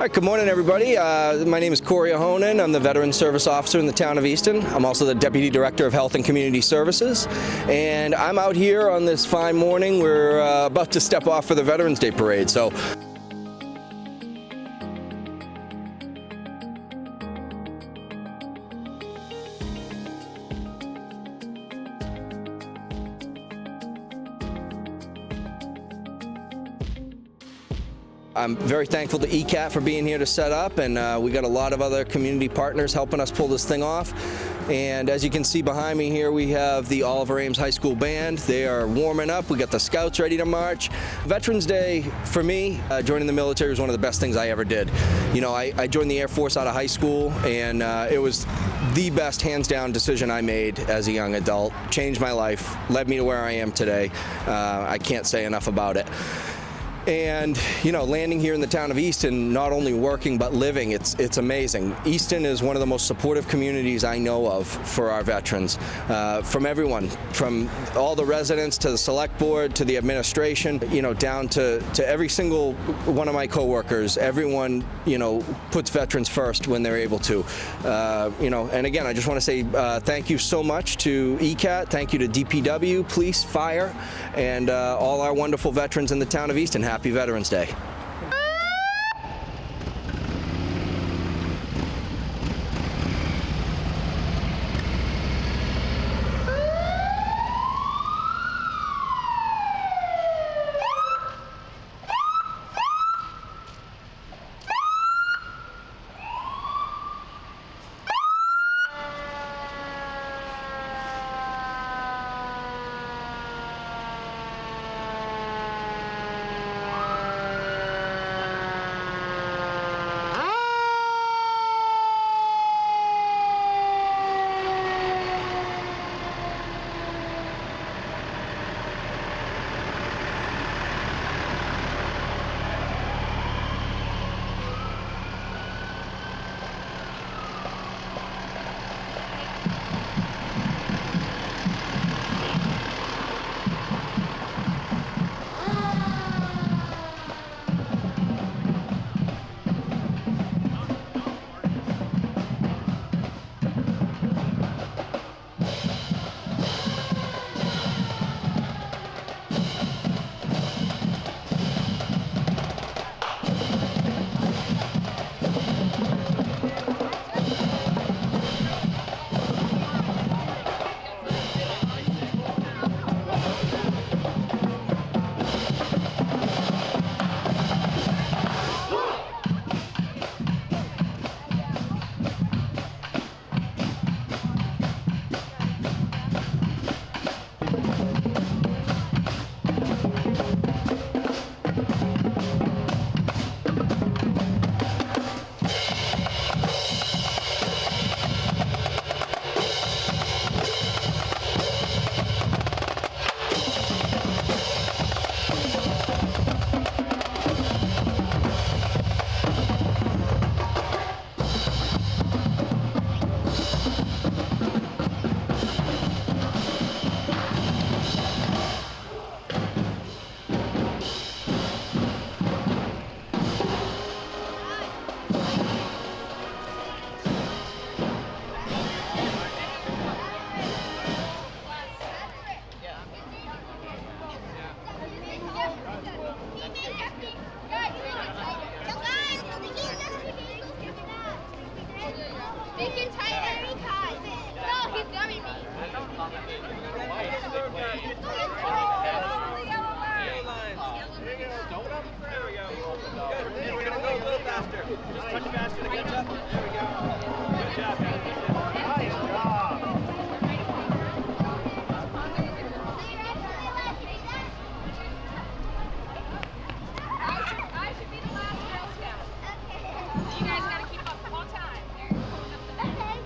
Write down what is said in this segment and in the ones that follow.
All right, good morning, everybody. My name is Corey Ahonen. I'm the Veteran Service Officer in the town of Easton. I'm also the Deputy Director of Health and Community Services. And I'm out here on this fine morning. We're about to step off for the Veterans Day Parade. So. I'm very thankful to ECAT for being here to set up, and we got a lot of other community partners helping us pull this thing off. And as you can see behind me here, we have the Oliver Ames High School Band. They are warming up. We got the Scouts ready to march. Veterans Day, for me, joining the military was one of the best things I ever did. You know, I joined the Air Force out of high school, and it was the best, hands-down decision I made as a young adult. Changed my life, led me to where I am today. I can't say enough about it. And, you know, landing here in the town of Easton, not only working but living, it's amazing. Easton is one of the most supportive communities I know of for our veterans. From everyone, from all the residents to the select board to the administration, you know, down to every single one of my coworkers. Everyone, you know, puts veterans first when they're able to. You know, and again, I just want to say thank you so much to ECAT, thank you to DPW, police, fire, and all our wonderful veterans in the town of Easton. Happy Veterans Day. Make it tighter. No, he's gumming me. There we go. Good. And we're going to go a little faster. Just touch faster to catch up. There we go. Good job, guys. Nice job. I should be the last Girl Scout. You guys got to keep up the whole time. Okay.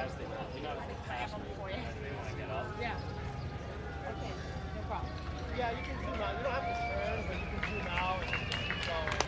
as they go. You know, as they pass me, as they want to get up. Yeah. Okay, no problem. Yeah, you can zoom out. You don't have to turn, but you can zoom out and keep going.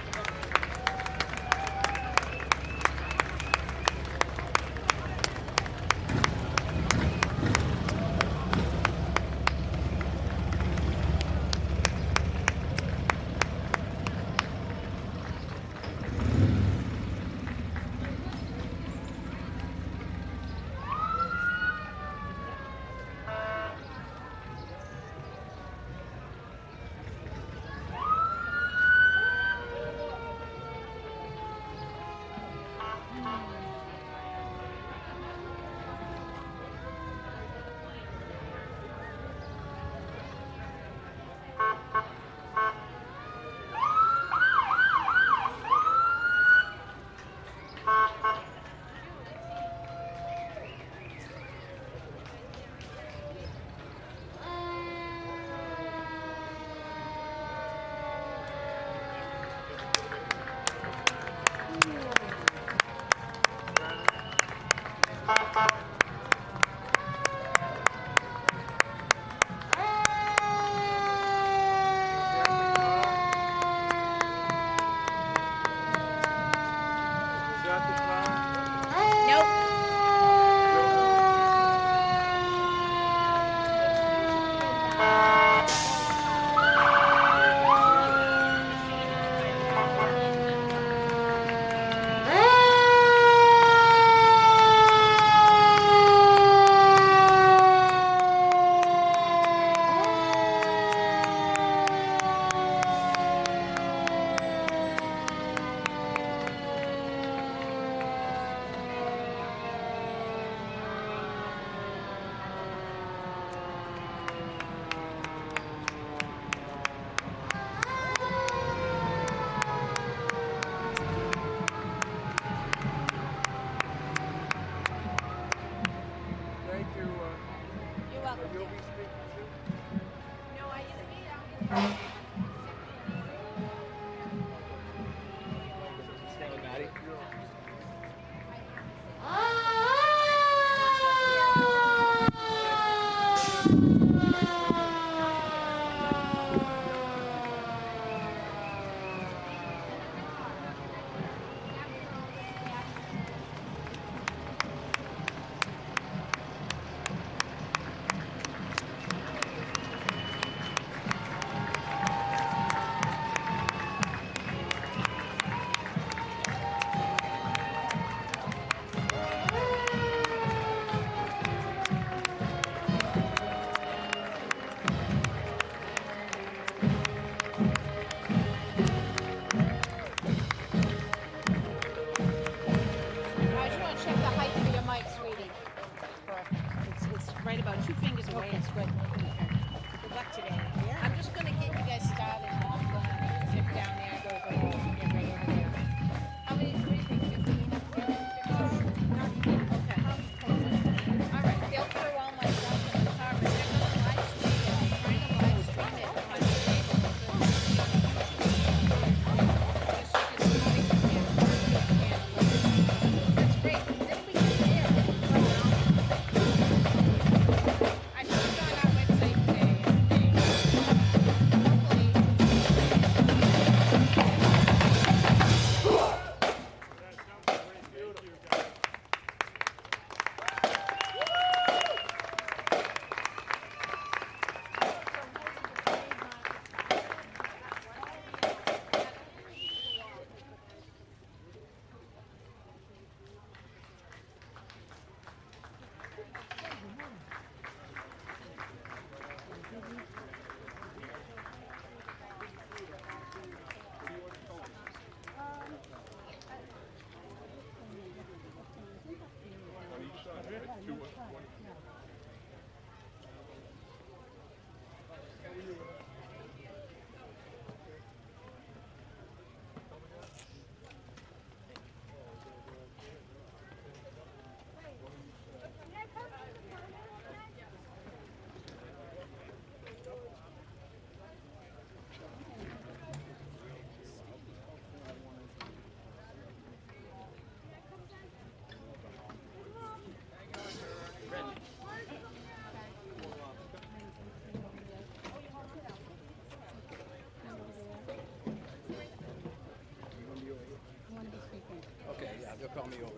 call me over.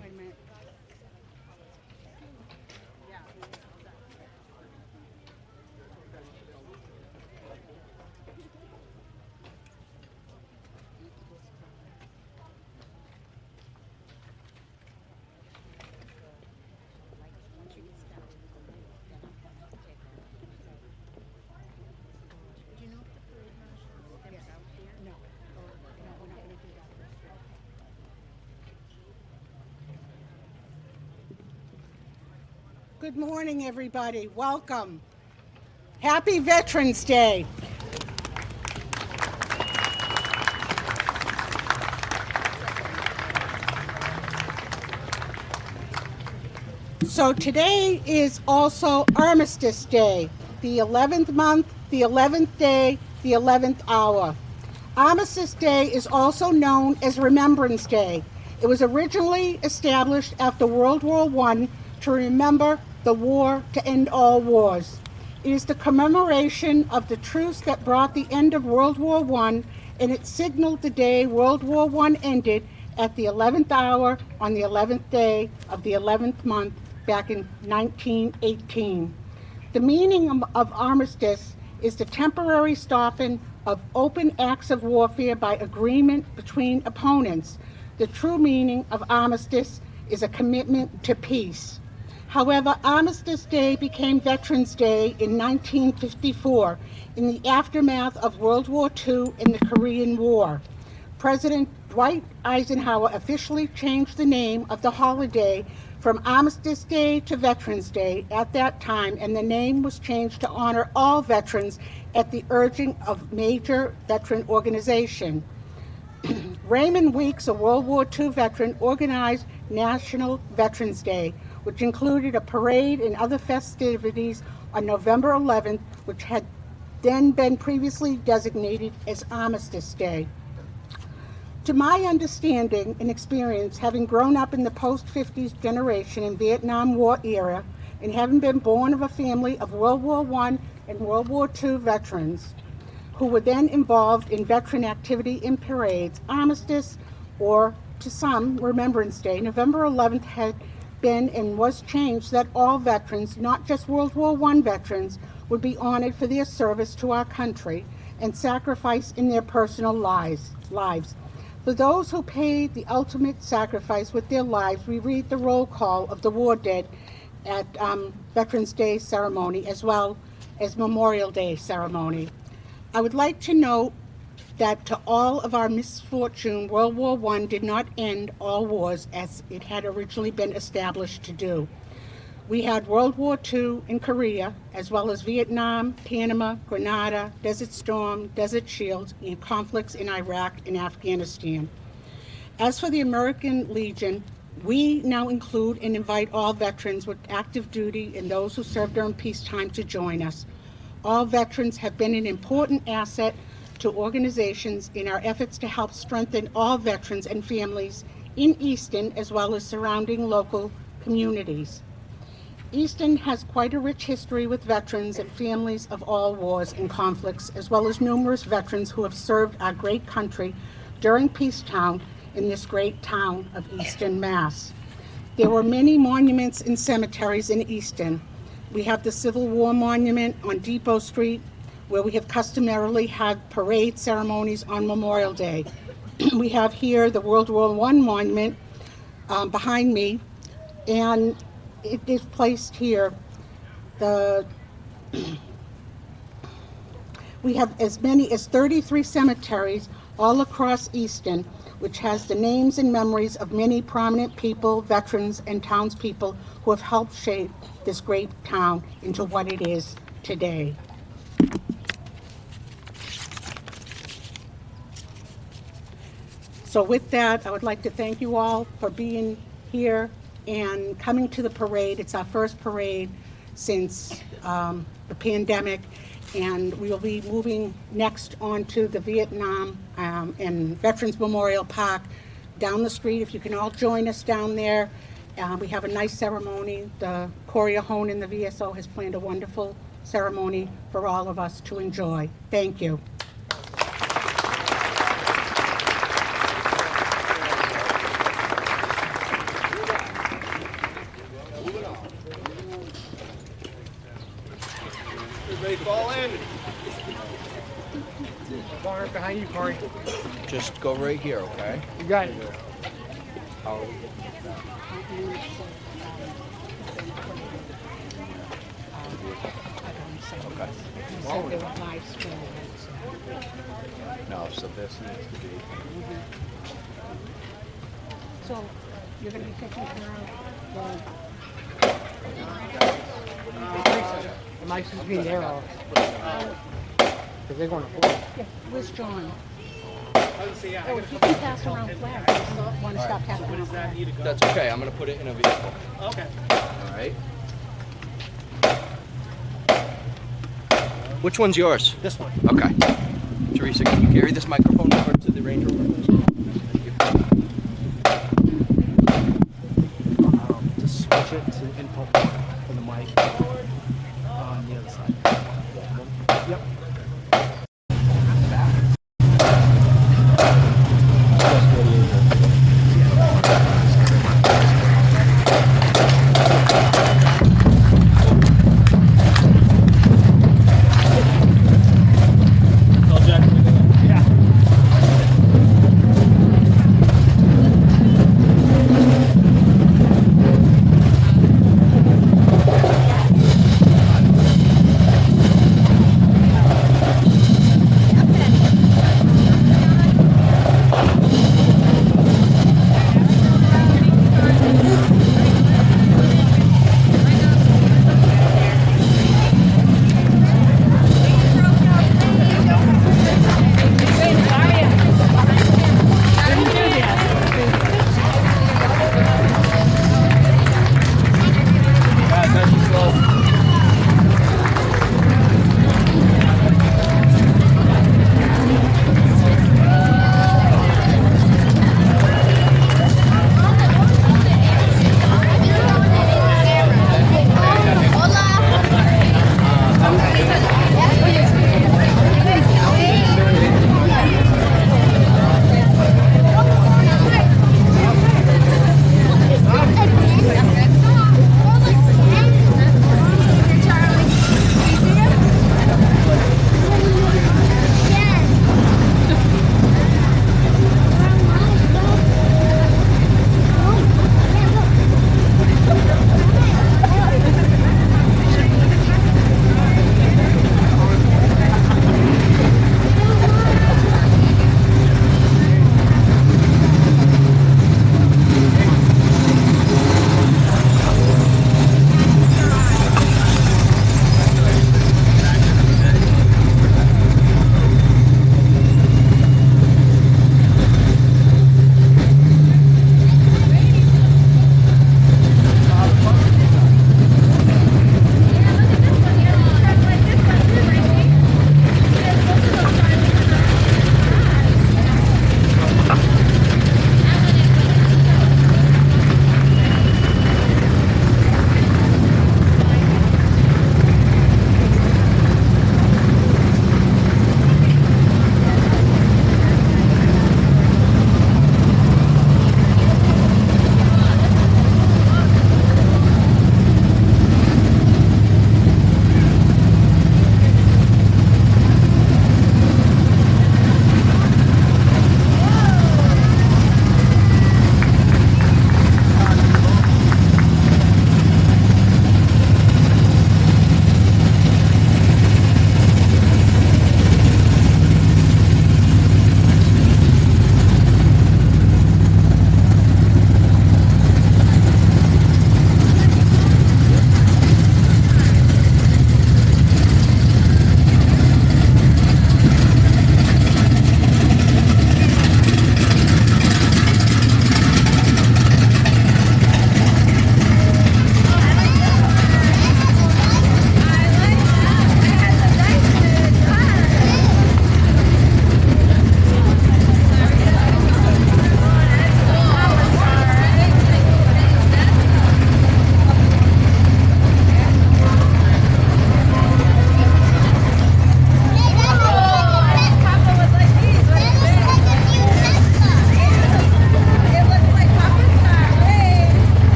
Wait a minute. Yeah. Do you know if the parade marshal steps out here? No. No, we're not gonna do that. Good morning, everybody. Welcome. Happy Veterans Day. So today is also Armistice Day, the 11th month, the 11th day, the 11th hour. Armistice Day is also known as Remembrance Day. It was originally established after World War I to remember the war to end all wars. It is the commemoration of the truce that brought the end of World War I, and it signaled the day World War I ended at the 11th hour on the 11th day of the 11th month back in 1918. The meaning of armistice is the temporary stopping of open acts of warfare by agreement between opponents. The true meaning of armistice is a commitment to peace. However, Armistice Day became Veterans Day in 1954 in the aftermath of World War II and the Korean War. President Dwight Eisenhower officially changed the name of the holiday from Armistice Day to Veterans Day at that time, and the name was changed to honor all veterans at the urging of major veteran organization. Raymond Weeks, a World War II veteran, organized National Veterans Day, which included a parade and other festivities on November 11th, which had then been previously designated as Armistice Day. To my understanding and experience, having grown up in the post-50s generation and Vietnam War era, and having been born of a family of World War I and World War II veterans who were then involved in veteran activity in parades, Armistice, or to some, Remembrance Day, November 11th had been and was changed that all veterans, not just World War I veterans, would be honored for their service to our country and sacrifice in their personal lives. For those who paid the ultimate sacrifice with their lives, we read the roll call of the war dead at Veterans Day ceremony as well as Memorial Day ceremony. I would like to note that to all of our misfortune, World War I did not end all wars as it had originally been established to do. We had World War II in Korea, as well as Vietnam, Panama, Grenada, Desert Storm, Desert Shield, and conflicts in Iraq and Afghanistan. As for the American Legion, we now include and invite all veterans with active duty and those who served during peacetime to join us. All veterans have been an important asset to organizations in our efforts to help strengthen all veterans and families in Easton as well as surrounding local communities. Easton has quite a rich history with veterans and families of all wars and conflicts, as well as numerous veterans who have served our great country during peacetime in this great town of Easton, Mass. There were many monuments and cemeteries in Easton. We have the Civil War Monument on Depot Street, where we have customarily had parade ceremonies on Memorial Day. We have here the World War I Monument behind me, and it is placed here. We have as many as 33 cemeteries all across Easton, which has the names and memories of many prominent people, veterans, and townspeople who have helped shape this great town into what it is today. So with that, I would like to thank you all for being here and coming to the parade. It's our first parade since the pandemic, and we will be moving next on to the Vietnam and Veterans Memorial Park down the street. If you can all join us down there, we have a nice ceremony. The Coria Hone and the VSO has planned a wonderful ceremony for all of us to enjoy. Thank you. behind you, Corey. Just go right here, okay? You got it. No, so this needs to be. So you're going to be taking care of The mic's just being there off. Because they're going to pull. yeah, where's John? Oh, he can pass around flags. Want to stop passing around flags? That's okay. I'm gonna put it in a vehicle. Okay. All right. Which one's yours? This one. Okay. Teresa, can you carry this microphone over to the Range Rover? Just switch it to input for the mic on the other side. Yep.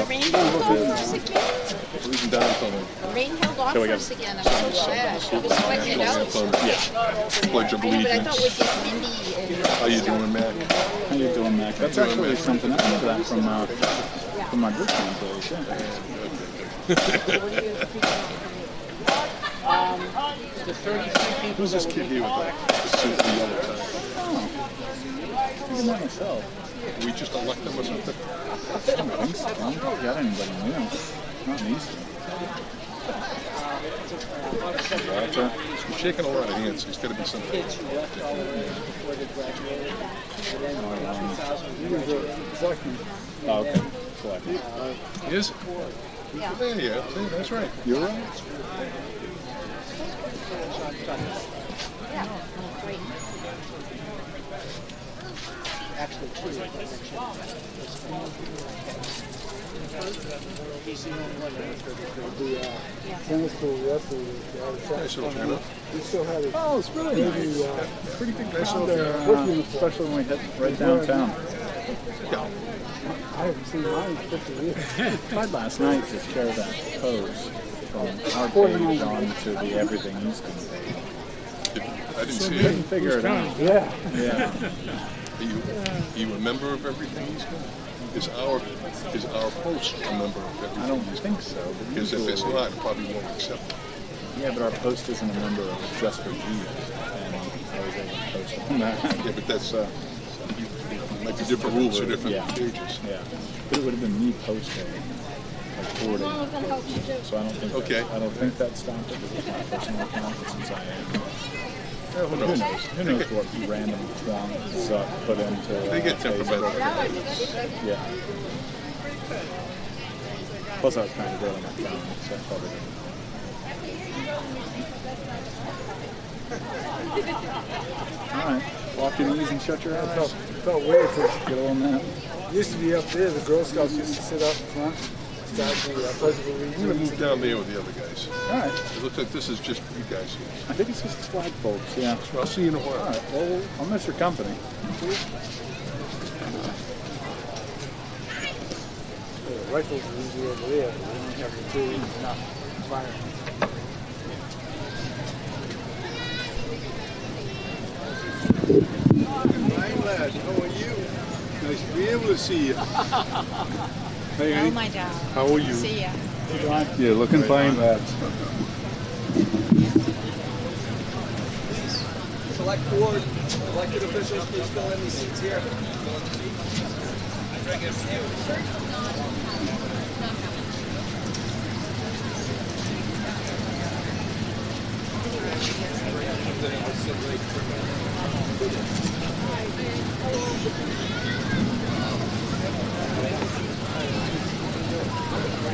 rain held off for us again? Freezing down from it. Rain held off for us again. I'm so sad. It was sweating out. Pledge of But I thought Allegiance. we'd get windy and How you doing, Mac? How you doing, Mac? That's actually something I remember that from my group band days. Who's this kid here with the suit and the yellow tie? Even that myself. We just elect him or something? I don't think so. I don't got anybody new. Not in Easton. Walter. He's shaking a lot of hands. He's got to be something. Oh, okay. Selectman. Is it? Yeah, see, that's right. You're right. Nice little Keynote. Oh, it's really nice. Pretty big, nice little. Especially when we hit right downtown. Yeah. I haven't seen mine in 50 years. Tried last night to share that pose from our page on to the Everything Easton page. I didn't see Couldn't it. figure it out. Yeah. Yeah. Are you a member of Everything He's Got? Is our post a member of Everything I don't He's Got? think so. But Because if it's usually- not, it probably won't accept it. Yeah, but our post isn't a member of Just for Jeeves, and I was able to post on that. Yeah, but that's might be different rules for different Yeah. pages. Yeah, but it would have been me posting, like forwarding. So I don't think. Okay. I don't think that stopped it because it's my personal account. But since I am, Yeah, who who knows? knows? Who knows what random twonks put into? They get temperamental. Facebook. Yeah. Plus, I was trying to do it on my phone, so I probably didn't. All right, walk your knees and shut your eyes. Felt weird because Get on that. used to be up there. The Girl Scouts used to sit up front, start the Pledge of I'm going to Allegiance. move down there with the other guys. All right, It looks like this is just for you guys here. I think it's just flag folks. Yeah. I'll see you in a All while. right. Well, I'll miss your company. The rifles are usually over there, but we don't have the two enough fire. Fine, lad. How are you? Nice to be able to see you. Hey, oh my God. how are you? See ya. Yeah, looking fine, lad. Select board, elected officials, please fill in these seats here.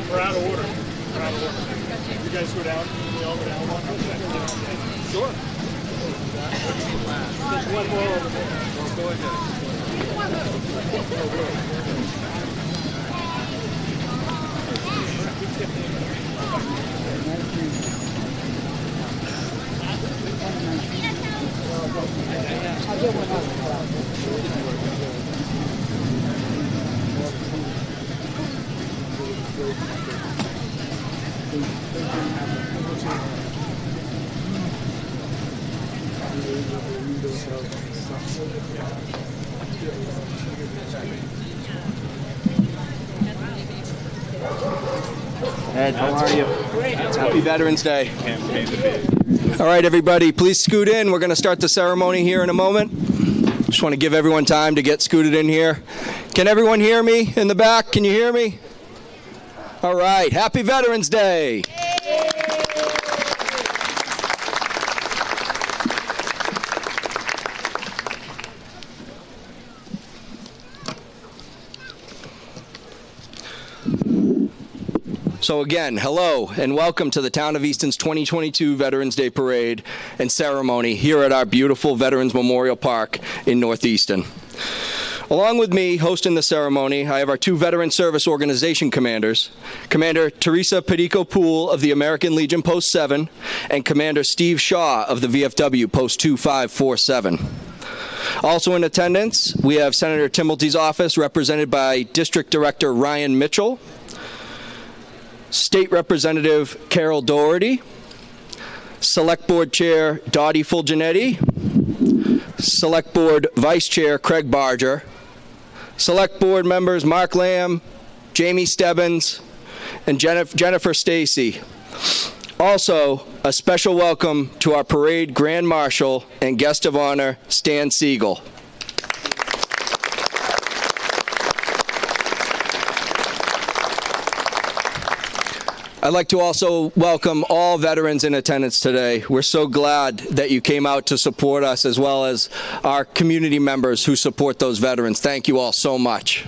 We're out of order. We're out of order. You guys go down. We all go down. Sure. There's one more over there. Well, go ahead. Ed, how are you? Happy Veterans Day. All right, everybody, please scoot in. We're going to start the ceremony here in a moment. Just want to give everyone time to get scooted in here. Can everyone hear me in the back? Can you hear me? All right, happy Veterans Day. So again, hello and welcome to the Town of Easton's 2022 Veterans Day Parade and Ceremony here at our beautiful Veterans Memorial Park in North Easton. Along with me hosting the ceremony, I have our two Veteran Service Organization commanders, Commander Teresa Pedico-Poole of the American Legion Post 7 and Commander Steve Shaw of the VFW Post 2547. Also in attendance, we have Senator Timilty's office represented by District Director Ryan Mitchell, State Representative Carol Doherty, Select Board Chair Dottie Fulgenetti, Select Board Vice Chair Craig Barger, Select Board members Mark Lamb, Jamie Stebbins, and Jennifer Stacy. Also, a special welcome to our parade Grand Marshal and Guest of Honor, Stan Siegel. I'd like to also welcome all veterans in attendance today. We're so glad that you came out to support us, as well as our community members who support those veterans. Thank you all so much.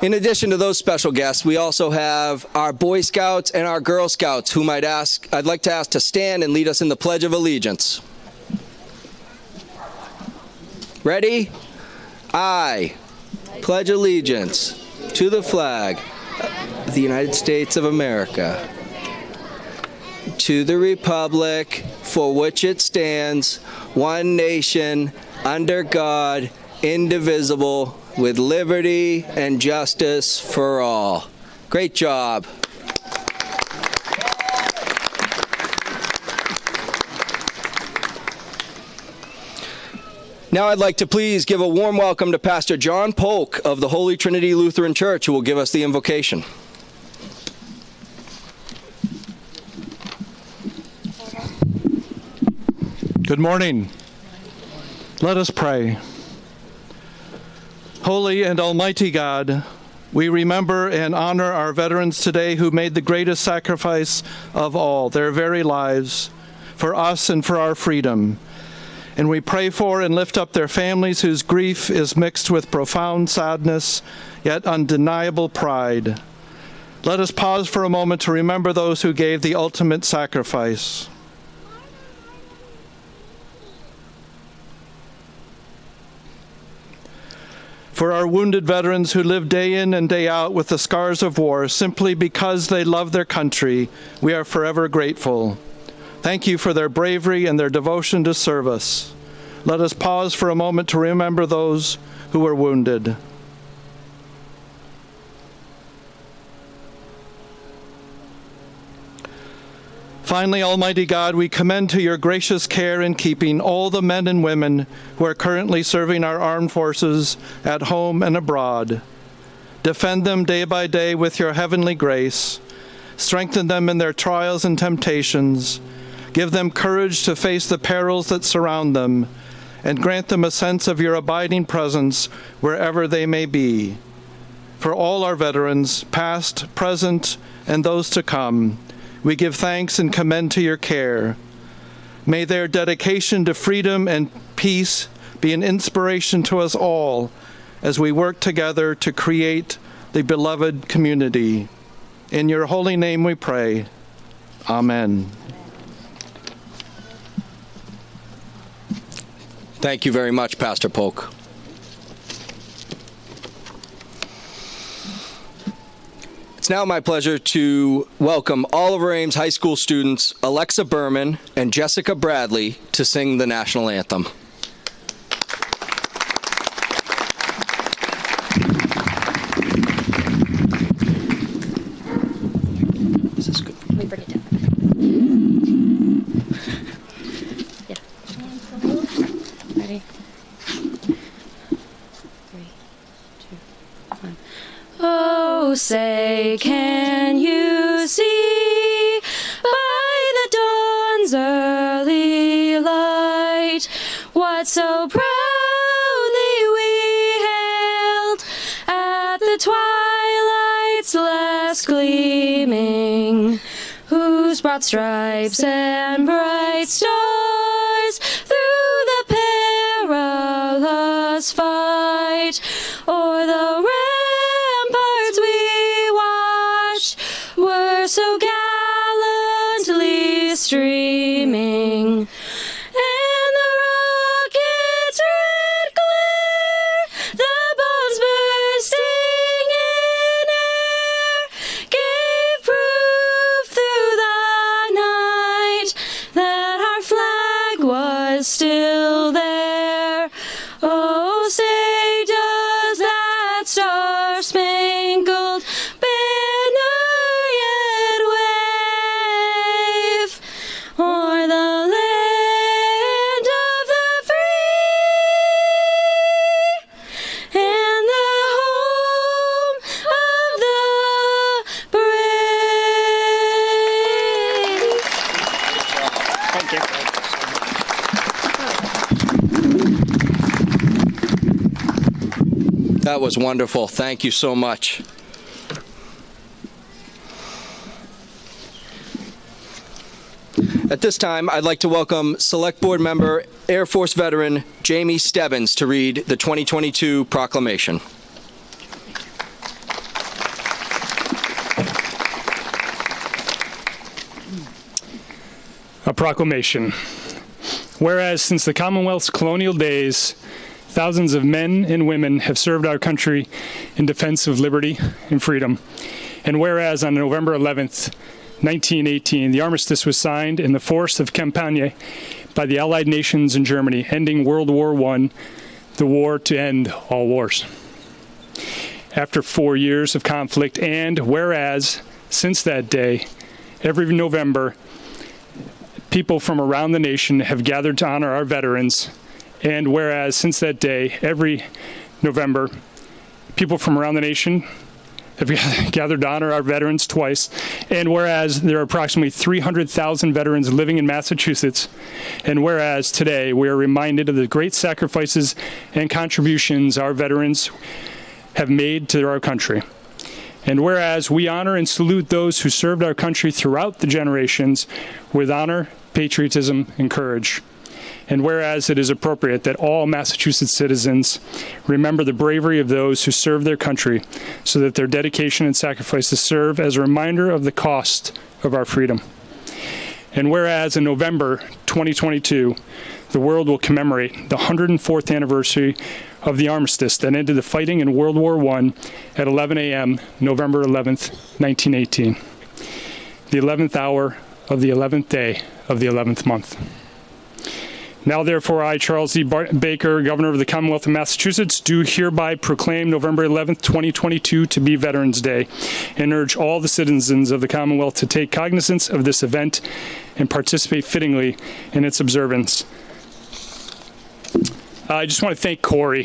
In addition to those special guests, we also have our Boy Scouts and our Girl Scouts, whom I'd like to ask to stand and lead us in the Pledge of Allegiance. Ready? I pledge allegiance to the flag of the United States of America, to the republic for which it stands, one nation, under God, indivisible, with liberty and justice for all. Great job. Now I'd like to please give a warm welcome to Pastor John Polk of the Holy Trinity Lutheran Church, who will give us the invocation. Good morning. Let us pray. Holy and Almighty God, we remember and honor our veterans today who made the greatest sacrifice of all, their very lives, for us and for our freedom. And we pray for and lift up their families whose grief is mixed with profound sadness, yet undeniable pride. Let us pause for a moment to remember those who gave the ultimate sacrifice. For our wounded veterans who live day in and day out with the scars of war simply because they love their country, we are forever grateful. Thank you for their bravery and their devotion to service. Let us pause for a moment to remember those who were wounded. Finally, Almighty God, we commend to your gracious care and keeping all the men and women who are currently serving our armed forces at home and abroad. Defend them day by day with your heavenly grace. Strengthen them in their trials and temptations. Give them courage to face the perils that surround them, and grant them a sense of your abiding presence wherever they may be. For all our veterans, past, present, and those to come, we give thanks and commend to your care. May their dedication to freedom and peace be an inspiration to us all as we work together to create the beloved community. In your holy name we pray. Amen. Thank you very much, Pastor Polk. It's now my pleasure to welcome Oliver Ames High School students Alexa Berman and Jessica Bradley to sing the national anthem. This is good. Let me bring it down. Yeah. Ready? 3, 2, 1. Oh, say, can you see by the dawn's early light what so proudly we hailed at the twilight's last gleaming, whose broad stripes and bright stars through the perilous fight o'er the ramparts we watched were so gallantly streaming, and the rocket's red glare, the bombs bursting in air, gave proof through the night that our flag was still there. Oh, That was wonderful. Thank you so much. At this time, I'd like to welcome Select Board Member, Air Force Veteran Jamie Stebbins to read the 2022 proclamation. A proclamation. Whereas since the Commonwealth's colonial days, thousands of men and women have served our country in defense of liberty and freedom. And whereas on November 11th, 1918, the armistice was signed in the forest of Champagne by the Allied nations in Germany, ending World War I, the war to end all wars. After 4 years of conflict, and whereas since that day, every November, people from around the nation have gathered to honor our veterans, and whereas since that day, every November, people from around the nation have gathered to honor our veterans twice, and whereas there are approximately 300,000 veterans living in Massachusetts, and whereas today we are reminded of the great sacrifices and contributions our veterans have made to our country. And whereas we honor and salute those who served our country throughout the generations with honor, patriotism, and courage. And whereas it is appropriate that all Massachusetts citizens remember the bravery of those who served their country so that their dedication and sacrifices serve as a reminder of the cost of our freedom. And whereas in November 2022, the world will commemorate the 104th anniversary of the armistice that ended the fighting in World War I at 11 a.m., November 11th, 1918, the 11th hour of the 11th day of the 11th month. Now, therefore, I, Charles E. Baker, Governor of the Commonwealth of Massachusetts, do hereby proclaim November 11th, 2022 to be Veterans Day, and urge all the citizens of the Commonwealth to take cognizance of this event and participate fittingly in its observance. I just want to thank Corey,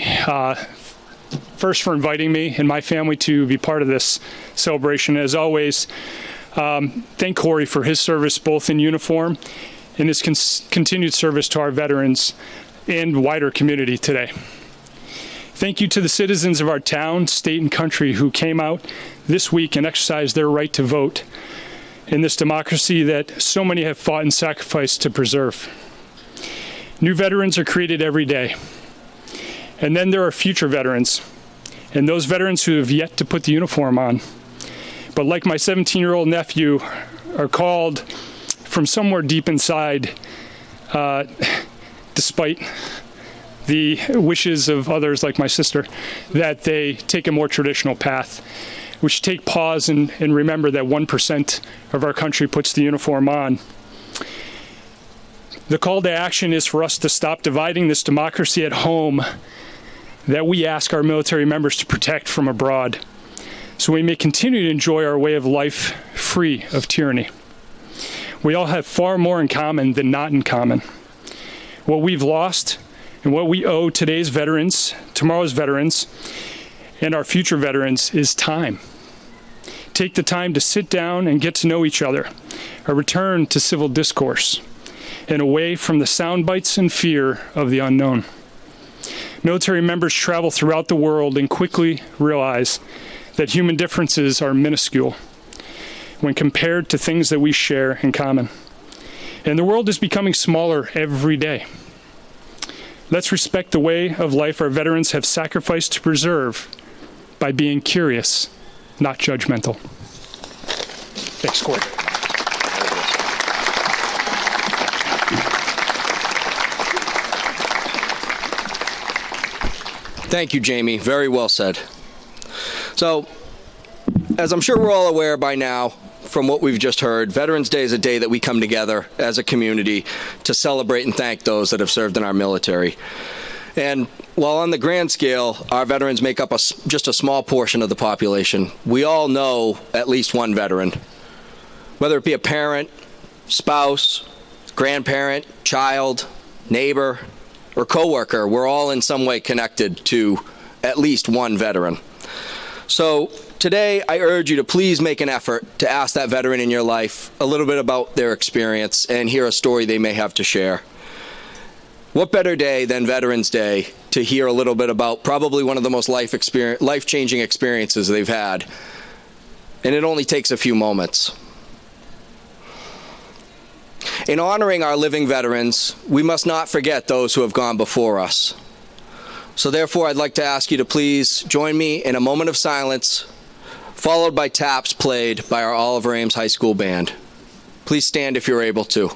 first for inviting me and my family to be part of this celebration. As always, thank Corey for his service both in uniform and his continued service to our veterans and wider community today. Thank you to the citizens of our town, state, and country who came out this week and exercised their right to vote in this democracy that so many have fought and sacrificed to preserve. New veterans are created every day. And then there are future veterans, and those veterans who have yet to put the uniform on. But like my 17-year-old nephew, are called from somewhere deep inside, despite the wishes of others like my sister, that they take a more traditional path. We should take pause and remember that 1% of our country puts the uniform on. The call to action is for us to stop dividing this democracy at home that we ask our military members to protect from abroad, so we may continue to enjoy our way of life free of tyranny. We all have far more in common than not in common. What we've lost and what we owe today's veterans, tomorrow's veterans, and our future veterans is time. Take the time to sit down and get to know each other, a return to civil discourse, and away from the sound bites and fear of the unknown. Military members travel throughout the world and quickly realize that human differences are minuscule when compared to things that we share in common. And the world is becoming smaller every day. Let's respect the way of life our veterans have sacrificed to preserve by being curious, not judgmental. Thanks, Corey. Thank you, Jamie. Very well said. So, as I'm sure we're all aware by now, from what we've just heard, Veterans Day is a day that we come together as a community to celebrate and thank those that have served in our military. And while on the grand scale, our veterans make up just a small portion of the population, we all know at least one veteran. Whether it be a parent, spouse, grandparent, child, neighbor, or coworker, we're all in some way connected to at least one veteran. So today, I urge you to please make an effort to ask that veteran in your life a little bit about their experience and hear a story they may have to share. What better day than Veterans Day to hear a little bit about probably one of the most life-changing experiences they've had. And it only takes a few moments. In honoring our living veterans, we must not forget those who have gone before us. So therefore, I'd like to ask you to please join me in a moment of silence, followed by taps played by our Oliver Ames High School Band. Please stand if you're able to.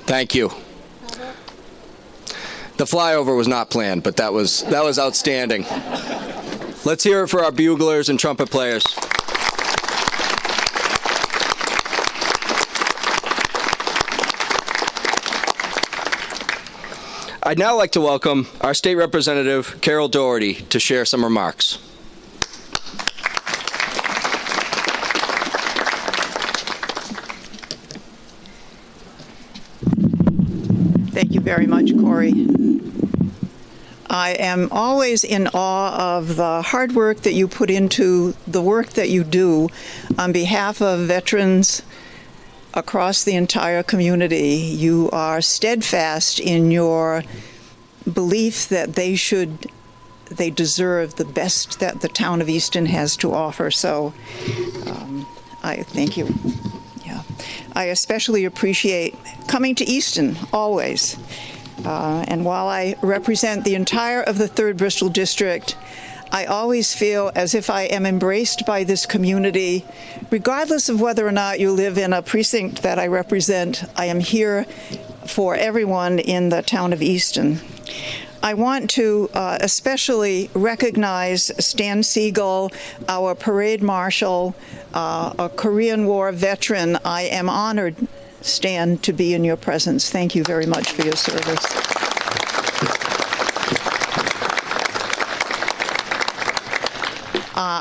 Thank you. The flyover was not planned, but that was outstanding. Let's hear it for our buglers and trumpet players. I'd now like to welcome our State Representative, Carol Doherty, to share some remarks. Thank you very much, Corey. I am always in awe of the hard work that you put into the work that you do on behalf of veterans across the entire community. You are steadfast in your belief that they deserve the best that the town of Easton has to offer. So I thank you. Yeah, I especially appreciate coming to Easton always. And while I represent the entire of the 3rd Bristol District, I always feel as if I am embraced by this community. Regardless of whether or not you live in a precinct that I represent, I am here for everyone in the town of Easton. I want to especially recognize Stan Siegel, our parade marshal, a Korean War veteran. I am honored, Stan, to be in your presence. Thank you very much for your service.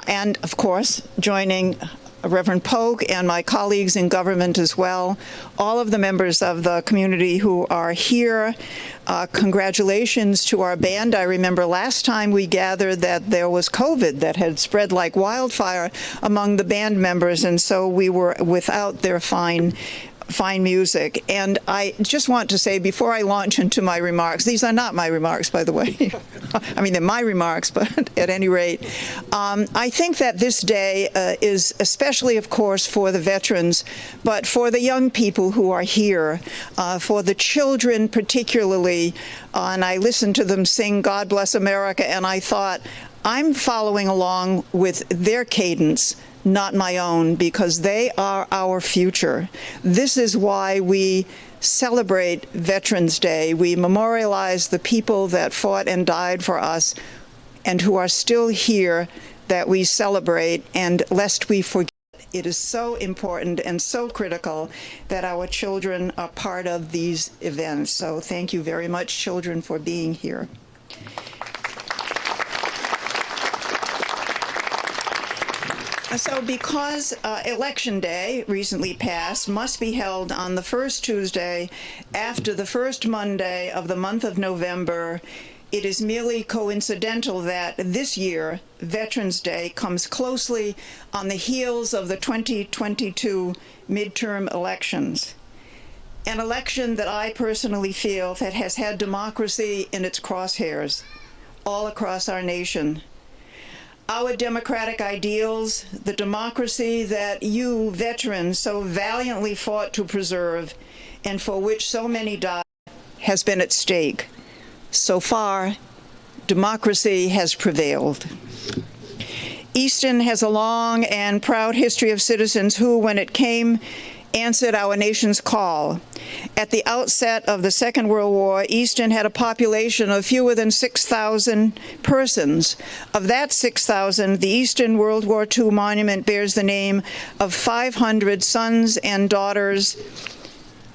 And, of course, joining Reverend Polk and my colleagues in government as well, all of the members of the community who are here. Congratulations to our band. I remember last time we gathered that there was COVID that had spread like wildfire among the band members, and so we were without their fine music. And I just want to say, before I launch into my remarks, these are not my remarks, by the way. I mean, they're my remarks, but at any rate, I think that this day is especially, of course, for the veterans, but for the young people who are here, for the children particularly. And I listened to them sing God Bless America, and I thought, I'm following along with their cadence, not my own, because they are our future. This is why we celebrate Veterans Day. We memorialize the people that fought and died for us and who are still here that we celebrate, and lest we forget. It is so important and so critical that our children are part of these events. So thank you very much, children, for being here. So because Election Day, recently passed, must be held on the first Tuesday after the first Monday of the month of November, it is merely coincidental that this year, Veterans Day, comes closely on the heels of the 2022 midterm elections. An election that I personally feel that has had democracy in its crosshairs all across our nation. Our democratic ideals, the democracy that you veterans so valiantly fought to preserve and for which so many died, has been at stake. So far, democracy has prevailed. Easton has a long and proud history of citizens who, when it came, answered our nation's call. At the outset of the Second World War, Easton had a population of fewer than 6,000 persons. Of that 6,000, the Easton World War II monument bears the name of 500 sons and daughters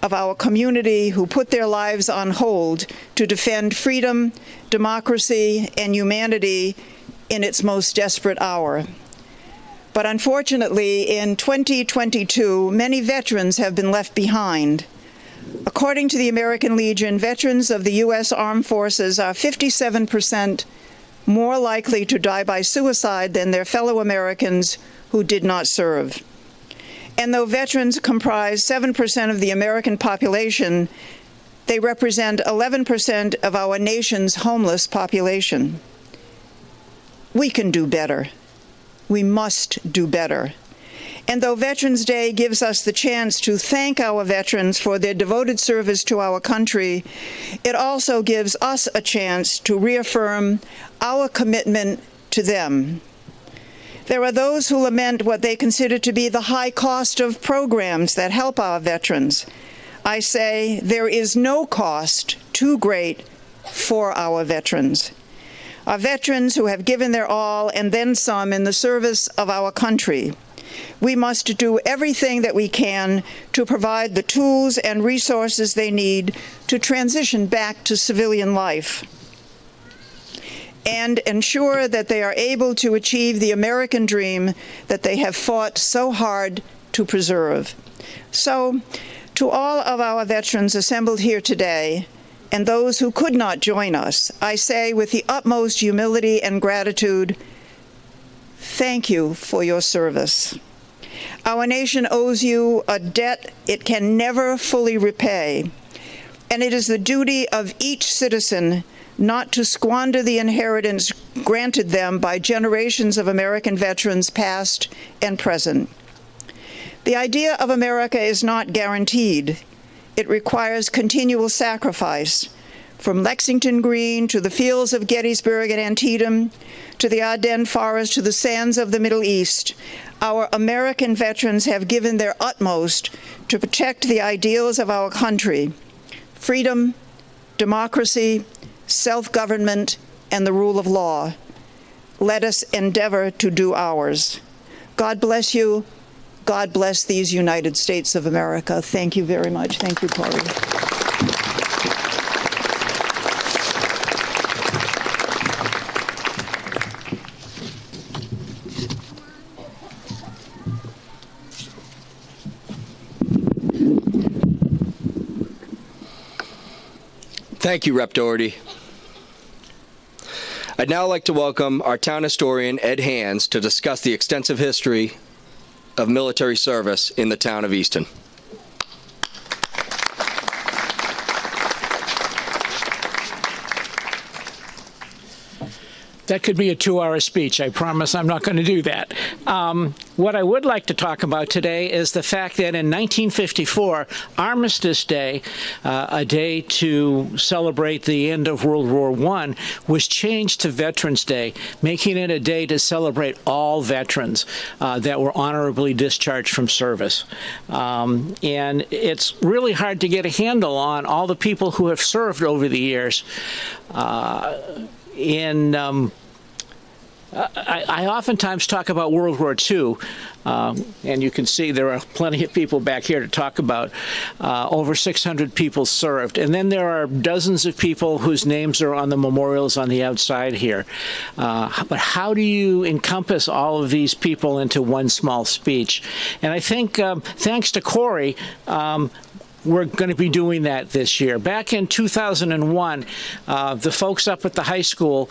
of our community who put their lives on hold to defend freedom, democracy, and humanity in its most desperate hour. But unfortunately, in 2022, many veterans have been left behind. According to the American Legion, veterans of the U.S. Armed Forces are 57% more likely to die by suicide than their fellow Americans who did not serve. And though veterans comprise 7% of the American population, they represent 11% of our nation's homeless population. We can do better. We must do better. And though Veterans Day gives us the chance to thank our veterans for their devoted service to our country, it also gives us a chance to reaffirm our commitment to them. There are those who lament what they consider to be the high cost of programs that help our veterans. I say there is no cost too great for our veterans. Our veterans who have given their all and then some in the service of our country. We must do everything that we can to provide the tools and resources they need to transition back to civilian life and ensure that they are able to achieve the American dream that they have fought so hard to preserve. So, to all of our veterans assembled here today, and those who could not join us, I say with the utmost humility and gratitude, thank you for your service. Our nation owes you a debt it can never fully repay, and it is the duty of each citizen not to squander the inheritance granted them by generations of American veterans past and present. The idea of America is not guaranteed. It requires continual sacrifice, from Lexington Green to the fields of Gettysburg and Antietam, to the Ardennes Forest, to the sands of the Middle East. Our American veterans have given their utmost to protect the ideals of our country: freedom, democracy, self-government, and the rule of law. Let us endeavor to do ours. God bless you. God bless these United States of America. Thank you very much. Thank you, Corey. Thank you, Rep. Doherty. I'd now like to welcome our town historian, Ed Hands, to discuss the extensive history of military service in the town of Easton. That could be a 2-hour speech. I promise I'm not going to do that. What I would like to talk about today is the fact that in 1954, Armistice Day, a day to celebrate the end of World War I, was changed to Veterans Day, making it a day to celebrate all veterans that were honorably discharged from service. And it's really hard to get a handle on all the people who have served over the years. In I oftentimes talk about World War II, and you can see there are plenty of people back here to talk about. Over 600 people served. And then there are dozens of people whose names are on the memorials on the outside here. But how do you encompass all of these people into one small speech? And I think, thanks to Corey, we're going to be doing that this year. Back in 2001, the folks up at the high school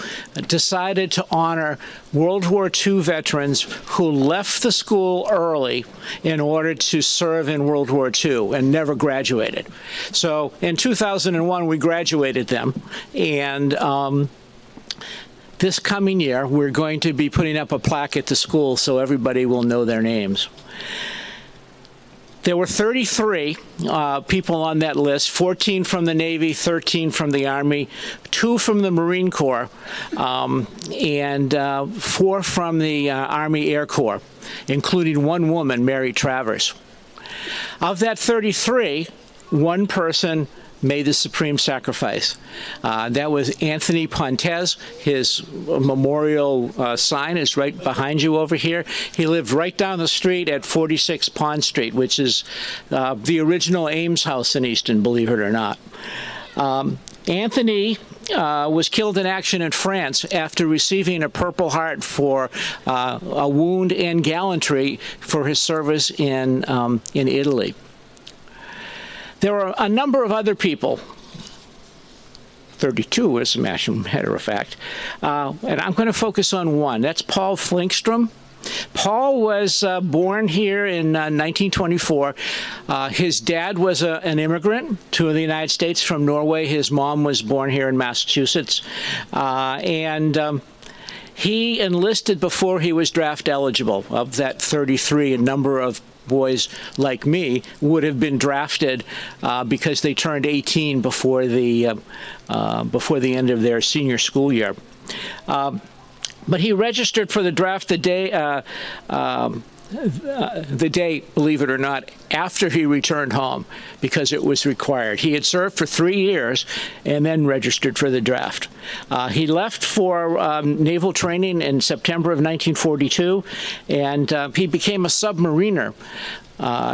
decided to honor World War II veterans who left the school early in order to serve in World War II and never graduated. So in 2001, we graduated them, and this coming year, we're going to be putting up a plaque at the school so everybody will know their names. There were 33 people on that list, 14 from the Navy, 13 from the Army, 2 from the Marine Corps, and 4 from the Army Air Corps, including one woman, Mary Travers. Of that 33, one person made the supreme sacrifice. That was Anthony Pontes. His memorial sign is right behind you over here. He lived right down the street at 46 Pond Street, which is the original Ames house in Easton, believe it or not. Anthony was killed in action in France after receiving a Purple Heart for a wound and gallantry for his service in Italy. There were a number of other people, 32 as a matter of fact, and I'm going to focus on one. That's Paul Flinkstrom. Paul was born here in 1924. His dad was an immigrant to the United States from Norway. His mom was born here in Massachusetts. He enlisted before he was draft eligible. Of that 33, a number of boys like me would have been drafted because they turned 18 before the end of their senior school year. But he registered for the draft the day, believe it or not, after he returned home, because it was required. He had served for 3 years and then registered for the draft. He left for naval training in September of 1942, and he became a submariner,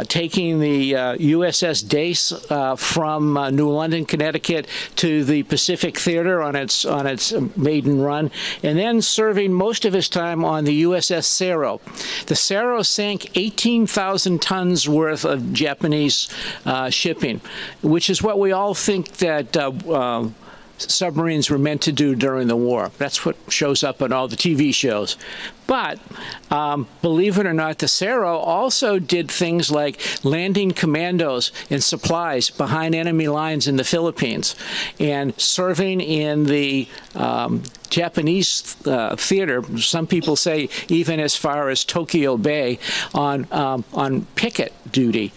taking the USS Dace from New London, Connecticut to the Pacific Theater on its maiden run, and then serving most of his time on the USS Cerro. The Cerro sank 18,000 tons worth of Japanese shipping, which is what we all think that submarines were meant to do during the war. That's what shows up in all the TV shows. But believe it or not, the Cerro also did things like landing commandos and supplies behind enemy lines in the Philippines and serving in the Japanese theater, some people say even as far as Tokyo Bay, on picket duty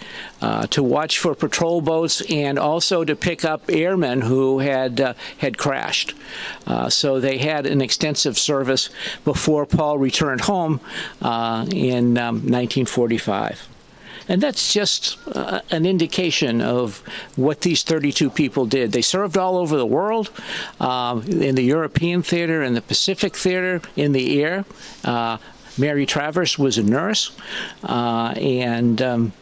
to watch for patrol boats and also to pick up airmen who had crashed. So they had an extensive service before Paul returned home in 1945. And that's just an indication of what these 32 people did. They served all over the world, in the European theater, in the Pacific theater, in the air. Mary Travers was a nurse, and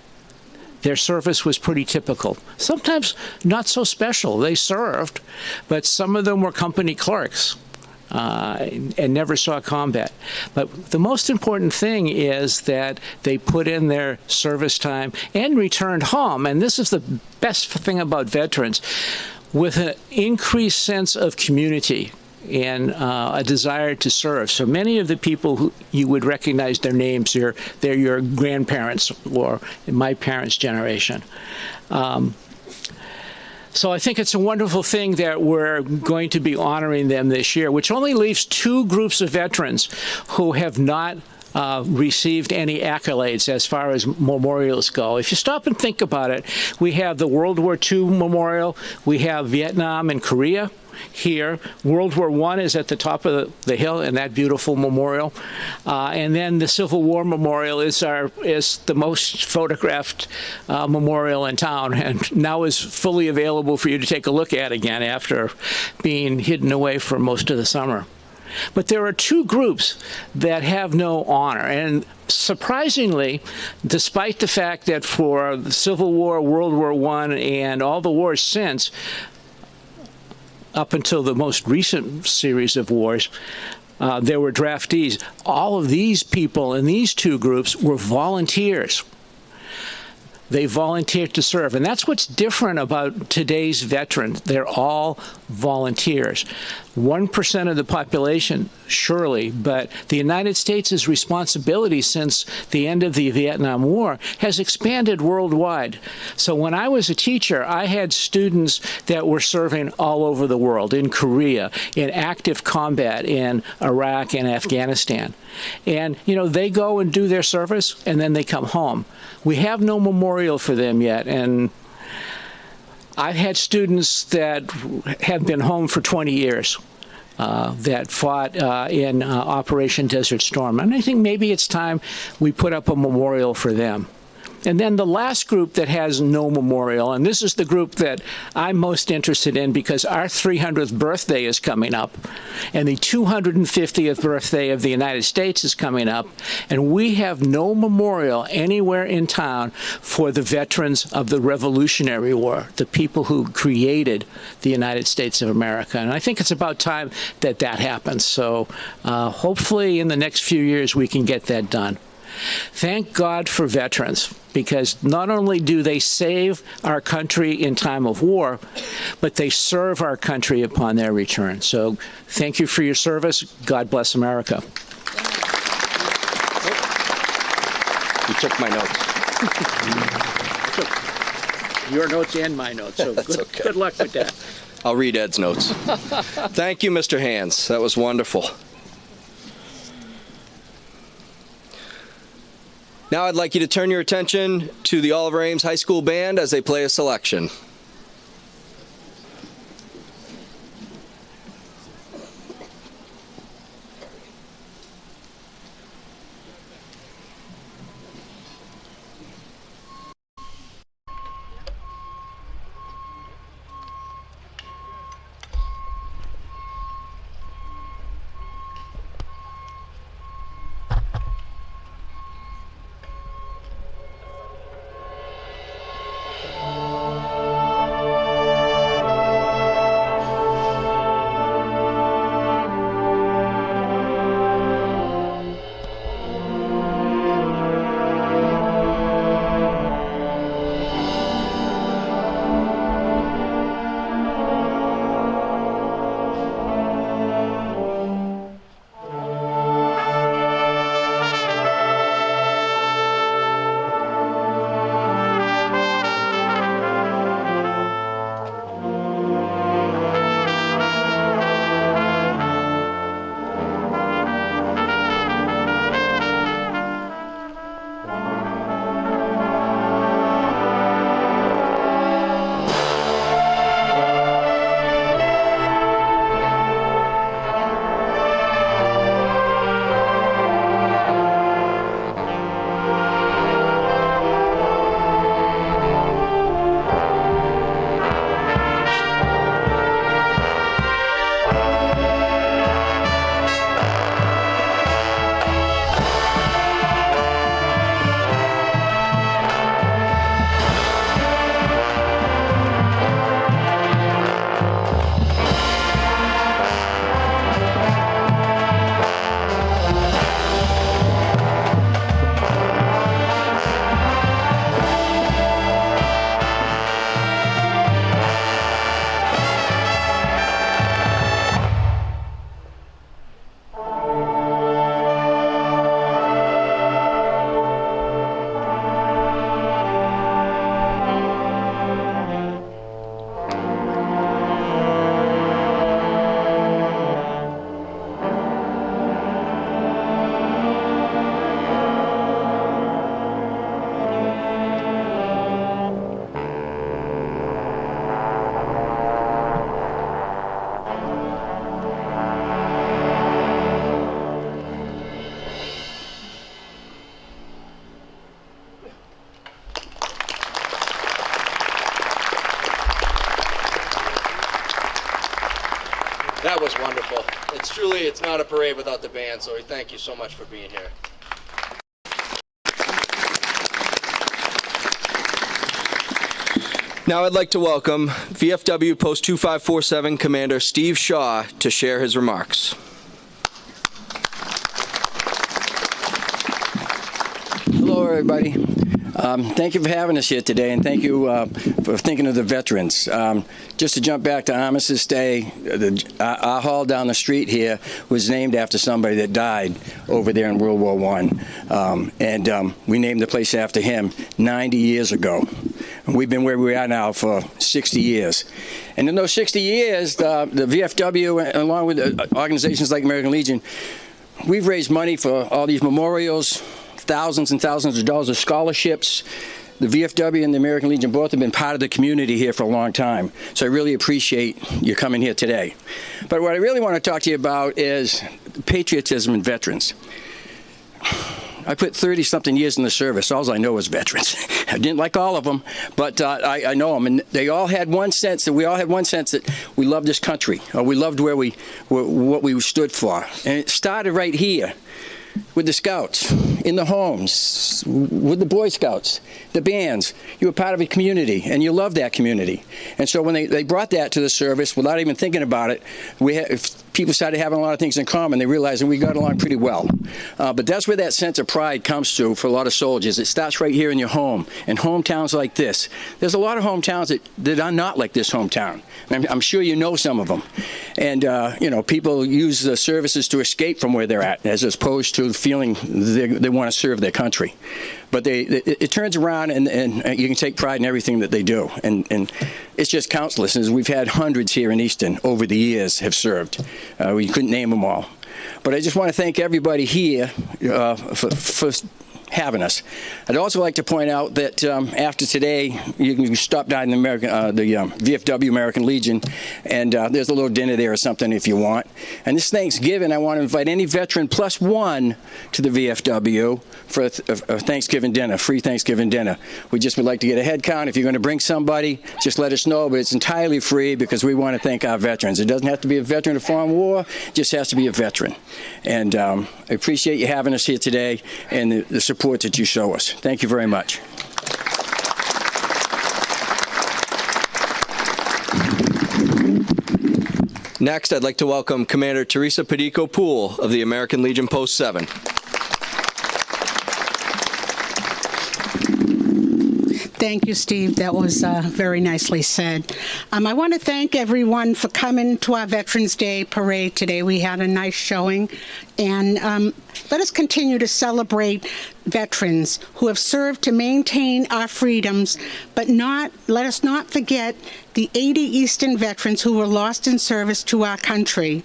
their service was pretty typical. Sometimes not so special. They served, but some of them were company clerks. And never saw combat. But the most important thing is that they put in their service time and returned home. And this is the best thing about veterans, with an increased sense of community and a desire to serve. So many of the people who you would recognize their names, they're your grandparents or my parents' generation. So I think it's a wonderful thing that we're going to be honoring them this year, which only leaves 2 groups of veterans who have not received any accolades as far as memorials go. If you stop and think about it, we have the World War II memorial, we have Vietnam and Korea here. World War I is at the top of the hill in that beautiful memorial. And then the Civil War Memorial is the most photographed memorial in town, and now is fully available for you to take a look at again after being hidden away for most of the summer. But there are two groups that have no honor. And surprisingly, despite the fact that for the Civil War, World War I, and all the wars since, up until the most recent series of wars, there were draftees. All of these people in these two groups were volunteers. They volunteered to serve. And that's what's different about today's veterans. They're all volunteers. 1% of the population, surely, but the United States' responsibility since the end of the Vietnam War has expanded worldwide. So when I was a teacher, I had students that were serving all over the world, in Korea, in active combat in Iraq and Afghanistan. And, you know, they go and do their service, and then they come home. We have no memorial for them yet, and I've had students that have been home for 20 years that fought in Operation Desert Storm. And I think maybe it's time we put up a memorial for them. And then the last group that has no memorial, and this is the group that I'm most interested in because our 300th birthday is coming up, and the 250th birthday of the United States is coming up, and we have no memorial anywhere in town for the veterans of the Revolutionary War, the people who created the United States of America. And I think it's about time that that happens. So hopefully in the next few years we can get that done. Thank God for veterans, because not only do they save our country in time of war, but they serve our country upon their return. So thank you for your service. God bless America. You took my notes. Your notes and my notes, so good luck with that. I'll read Ed's notes. Thank you, Mr. Hands. That was wonderful. Now I'd like you to turn your attention to the Oliver Ames High School Band as they play a selection. That was wonderful. It's not a parade without the band, so we thank you so much for being here. Now I'd like to welcome VFW Post 2547 Commander Steve Shaw to share his remarks. Hello, everybody. Thank you for having us here today, and thank you for thinking of the veterans. Just to jump back to Armistice Day, our hall down the street here was named after somebody that died over there in World War I, and we named the place after him 90 years ago. And we've been where we are now for 60 years. And in those 60 years, the VFW, along with organizations like American Legion, we've raised money for all these memorials, thousands and thousands of dollars of scholarships. The VFW and the American Legion both have been part of the community here for a long time. So I really appreciate you coming here today. But what I really want to talk to you about is patriotism and veterans. I put 30-something years in the service. All I know is veterans. I didn't like all of them, but I know them. And they all had one sense that we loved this country, or we loved what we stood for. And it started right here with the Scouts, in the homes, with the Boy Scouts, the bands. You were part of a community, and you loved that community. And so when they brought that to the service, without even thinking about it, people started having a lot of things in common. They realized that we got along pretty well. But that's where that sense of pride comes to for a lot of soldiers. It starts right here in your home, and hometowns like this. There's a lot of hometowns that are not like this hometown. I'm sure you know some of them. And, people use the services to escape from where they're at, as opposed to feeling they want to serve their country. But it turns around, and you can take pride in everything that they do. And it's just countless. As we've had hundreds here in Easton over the years have served. We couldn't name them all. But I just want to thank everybody here for having us. I'd also like to point out that after today, you can stop down in the VFW American Legion, and there's a little dinner there or something if you want. And this Thanksgiving, I want to invite any veteran plus one to the VFW for a Thanksgiving dinner, free Thanksgiving dinner. We just would like to get a head count. If you're going to bring somebody, just let us know, but it's entirely free because we want to thank our veterans. It doesn't have to be a veteran of foreign war, it just has to be a veteran. And I appreciate you having us here today and the support that you show us. Thank you very much. Next, I'd like to welcome Commander Teresa Pedico-Poole of the American Legion Post 7. Thank you, Steve. That was very nicely said. I want to thank everyone for coming to our Veterans Day parade today. We had a nice showing, and let us continue to celebrate veterans who have served to maintain our freedoms, but let us not forget the 80 Easton veterans who were lost in service to our country.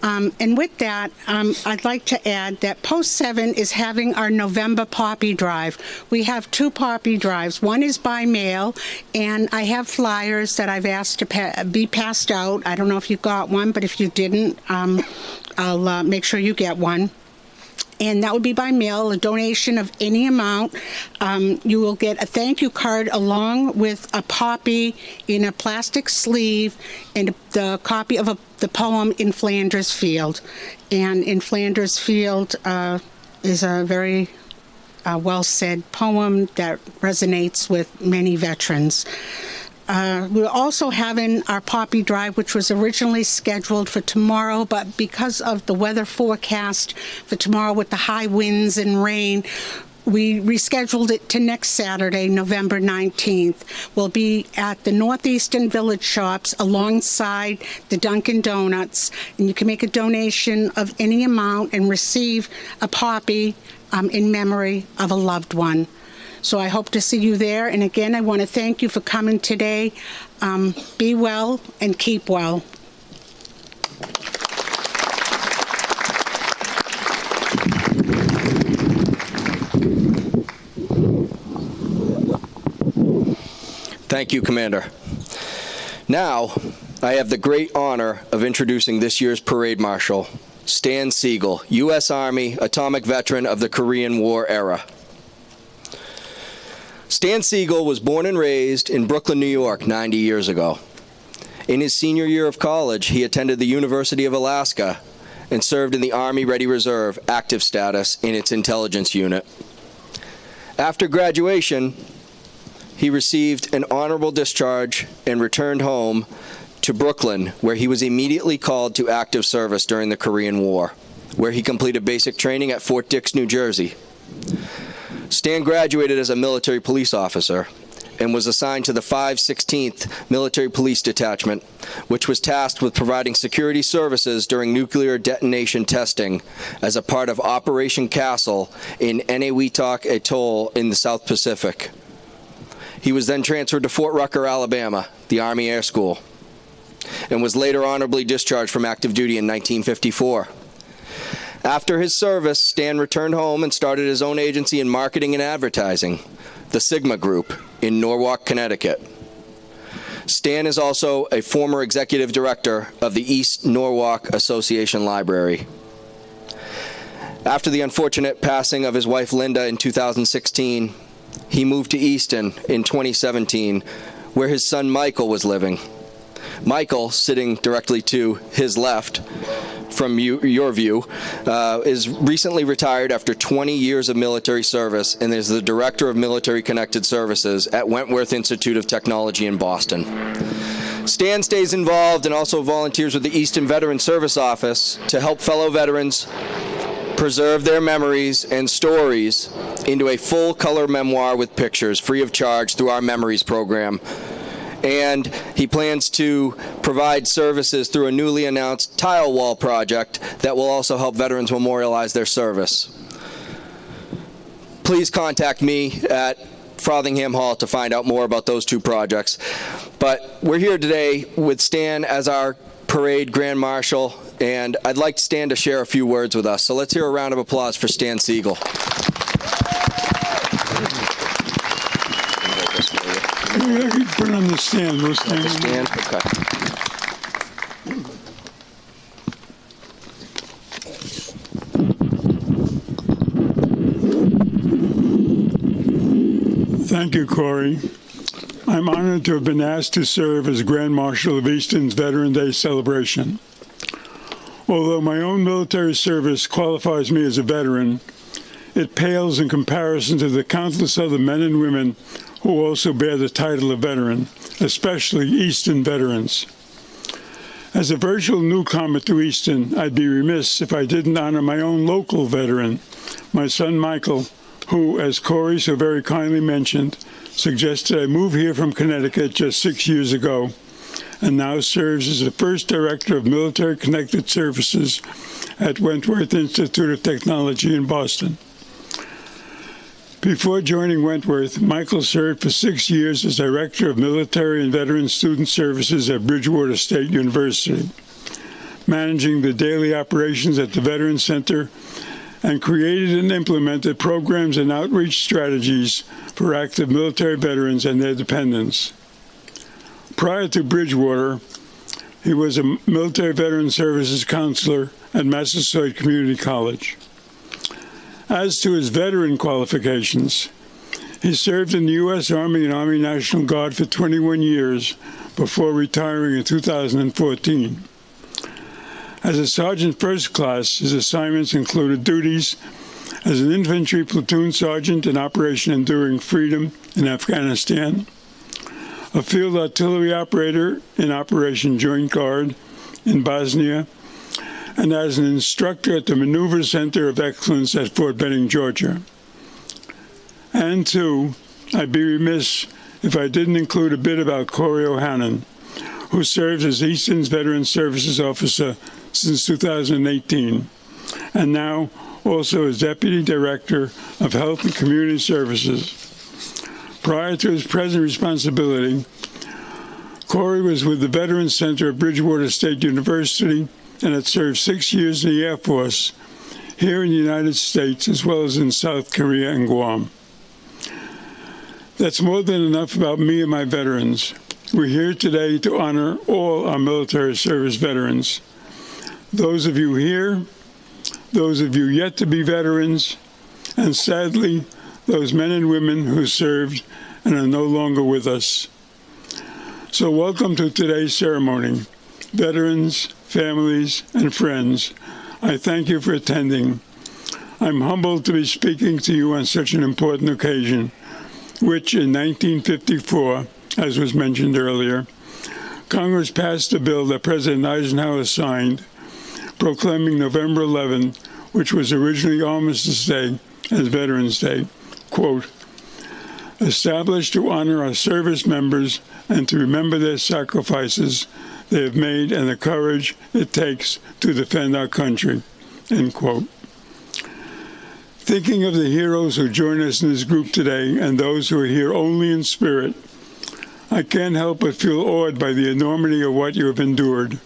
And with that, I'd like to add that Post 7 is having our November Poppy Drive. We have two Poppy Drives. One is by mail, and I have flyers that I've asked to be passed out. I don't know if you got one, but if you didn't, I'll make sure you get one. And that would be by mail, a donation of any amount. You will get a thank you card along with a poppy in a plastic sleeve and the copy of the poem In Flanders Field. And In Flanders Field is a very well-said poem that resonates with many veterans. We're also having our Poppy Drive, which was originally scheduled for tomorrow, but because of the weather forecast for tomorrow with the high winds and rain, we rescheduled it to next Saturday, November 19th. We'll be at the Northeastern Village Shops alongside the Dunkin' Donuts, and you can make a donation of any amount and receive a poppy in memory of a loved one. So I hope to see you there. And again, I want to thank you for coming today. Be well and keep well. Thank you, Commander. Now, I have the great honor of introducing this year's parade marshal, Stan Siegel, U.S. Army atomic veteran of the Korean War era. Stan Siegel was born and raised in Brooklyn, New York, 90 years ago. In his senior year of college, he attended the University of Alaska and served in the Army Ready Reserve active status in its intelligence unit. After graduation, he received an honorable discharge and returned home to Brooklyn, where he was immediately called to active service during the Korean War, where he completed basic training at Fort Dix, New Jersey. Stan graduated as a military police officer and was assigned to the 516th Military Police Detachment, which was tasked with providing security services during nuclear detonation testing as a part of Operation Castle in Enewetak Atoll in the South Pacific. He was then transferred to Fort Rucker, Alabama, the Army Air School, and was later honorably discharged from active duty in 1954. After his service, Stan returned home and started his own agency in marketing and advertising, the Sigma Group, in Norwalk, Connecticut. Stan is also a former executive director of the East Norwalk Association Library. After the unfortunate passing of his wife Linda in 2016, he moved to Easton in 2017, where his son Michael was living. Michael, sitting directly to his left, from your view, is recently retired after 20 years of military service and is the Director of Military Connected Services at Wentworth Institute of Technology in Boston. Stan stays involved and also volunteers with the Easton Veteran Service Office to help fellow veterans preserve their memories and stories into a full-color memoir with pictures, free of charge, through our Memories program. And he plans to provide services through a newly announced tile wall project that will also help veterans memorialize their service. Please contact me at Frothingham Hall to find out more about those two projects. But we're here today with Stan as our parade grand marshal, and I'd like Stan to share a few words with us. So let's hear a round of applause for Stan Siegel. Put it on the stand. We'll stand. Okay. Thank you, Corey. I'm honored to have been asked to serve as Grand Marshal of Easton's Veteran Day celebration. Although my own military service qualifies me as a veteran, it pales in comparison to the countless other men and women who also bear the title of veteran, especially Easton veterans. As a virtual newcomer to Easton, I'd be remiss if I didn't honor my own local veteran, my son Michael, who, as Corey so very kindly mentioned, suggested I move here from Connecticut just 6 years ago, and now serves as the first Director of Military Connected Services at Wentworth Institute of Technology in Boston. Before joining Wentworth, Michael served for 6 years as Director of Military and Veteran Student Services at Bridgewater State University, managing the daily operations at the Veterans Center, and created and implemented programs and outreach strategies for active military veterans and their dependents. Prior to Bridgewater, he was a Military Veteran Services counselor at Massasoit Community College. As to his veteran qualifications, he served in the U.S. Army and Army National Guard for 21 years before retiring in 2014. As a Sergeant First Class, his assignments included duties as an infantry platoon sergeant in Operation Enduring Freedom in Afghanistan, a field artillery operator in Operation Joint Guard in Bosnia, and as an instructor at the Maneuver Center of Excellence at Fort Benning, Georgia. And two, I'd be remiss if I didn't include a bit about Corey O'Hannon, who serves as Easton's Veteran Services Officer since 2018, and now also as Deputy Director of Health and Community Services. Prior to his present responsibility, Corey was with the Veterans Center at Bridgewater State University and had served 6 years in the Air Force here in the United States as well as in South Korea and Guam. That's more than enough about me and my veterans. We're here today to honor all our military service veterans. Those of you here, those of you yet to be veterans, and sadly, those men and women who served and are no longer with us. So welcome to today's ceremony. Veterans, families, and friends, I thank you for attending. I'm humbled to be speaking to you on such an important occasion, which in 1954, as was mentioned earlier, Congress passed a bill that President Eisenhower signed, proclaiming November 11, which was originally Armistice Day, as Veterans Day, quote, established to honor our service members and to remember their sacrifices they have made and the courage it takes to defend our country, end quote. Thinking of the heroes who join us in this group today and those who are here only in spirit, I can't help but feel awed by the enormity of what you have endured.